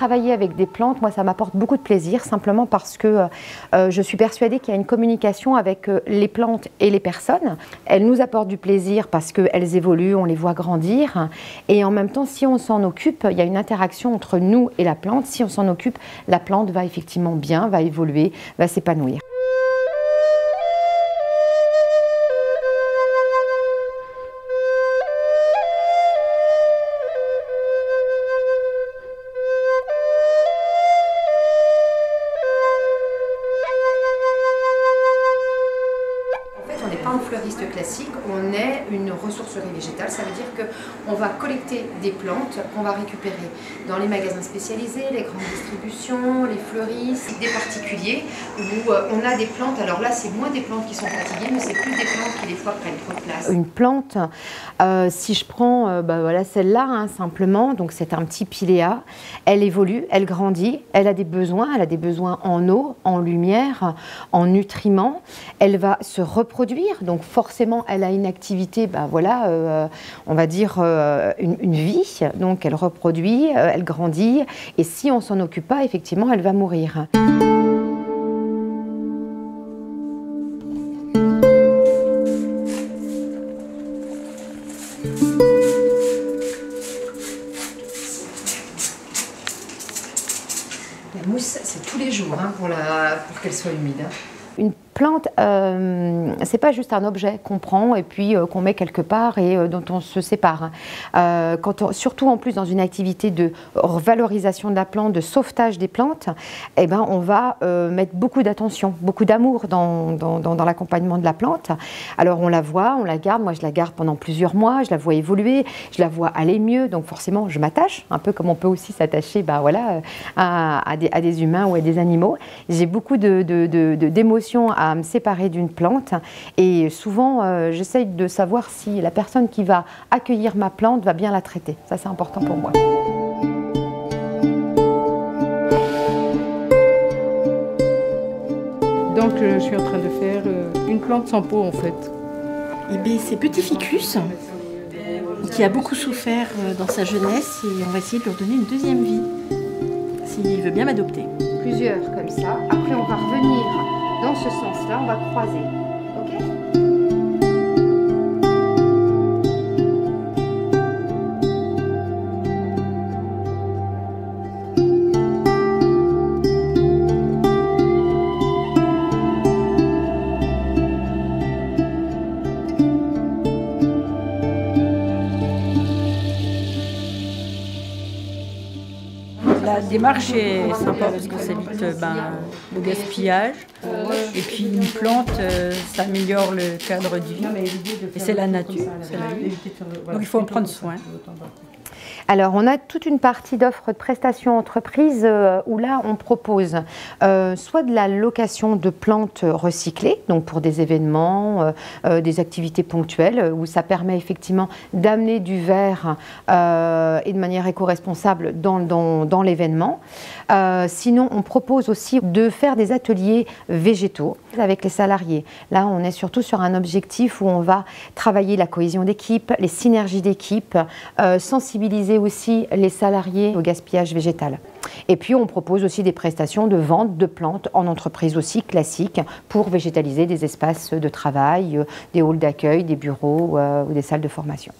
travailler avec des plantes, moi ça m'apporte beaucoup de plaisir, simplement parce que je suis persuadée qu'il y a une communication avec les plantes et les personnes. Elles nous apportent du plaisir parce qu'elles évoluent, on les voit grandir, et en même temps, si on s'en occupe, il y a une interaction entre nous et la plante. Si on s'en occupe, la plante va effectivement bien, va évoluer, va s'épanouir. Un fleuriste classique, on est une ressourcerie végétale, ça veut dire qu'on va collecter des plantes qu'on va récupérer dans les magasins spécialisés, les grandes distributions, les fleuristes, des particuliers où on a des plantes. Alors là, c'est moins des plantes qui sont fatiguées, mais c'est plus des plantes qui des fois prennent trop de place. Une plante, si je prends voilà, celle-là, hein, simplement, donc c'est un petit pilea, elle évolue, elle grandit, elle a des besoins en eau, en lumière, en nutriments, elle va se reproduire. Donc forcément, elle a une activité, voilà, on va dire une vie. Donc elle reproduit, elle grandit. Et si on ne s'en occupe pas, effectivement, elle va mourir. La mousse, c'est tous les jours hein, pour qu'elle soit humide. Une plante, c'est pas juste un objet qu'on prend et puis qu'on met quelque part et dont on se sépare. Surtout en plus dans une activité de valorisation de la plante, de sauvetage des plantes, eh ben, on va mettre beaucoup d'attention, beaucoup d'amour dans l'accompagnement de la plante. Alors on la voit, on la garde, moi je la garde pendant plusieurs mois, je la vois évoluer, je la vois aller mieux, donc forcément je m'attache, un peu comme on peut aussi s'attacher voilà, à des humains ou à des animaux. J'ai beaucoup d'émotions à me séparer d'une plante et souvent j'essaye de savoir si la personne qui va accueillir ma plante va bien la traiter. Ça c'est important pour moi. Donc je suis en train de faire une plante sans peau en fait. Eh bien, c'est Petit Ficus qui a beaucoup souffert dans sa jeunesse et on va essayer de lui redonner une deuxième vie s'il veut bien m'adopter. Plusieurs comme ça. Après on va revenir dans ce sens-là, on va croiser. Ok ? La démarche est sympa parce que ça évite le gaspillage. Et puis une plante, ça améliore le cadre de vie. Et c'est la nature. Donc il faut en prendre soin. Alors, on a toute une partie d'offres de prestations entreprises où là, on propose soit de la location de plantes recyclées, donc pour des événements, des activités ponctuelles, où ça permet effectivement d'amener du verre et de manière éco-responsable dans l'événement. Sinon, on propose aussi de faire des ateliers végétaux avec les salariés. Là, on est surtout sur un objectif où on va travailler la cohésion d'équipe, les synergies d'équipe, sensibiliser aussi les salariés au gaspillage végétal. Et puis on propose aussi des prestations de vente de plantes en entreprise aussi classiques pour végétaliser des espaces de travail, des halls d'accueil, des bureaux ou des salles de formation.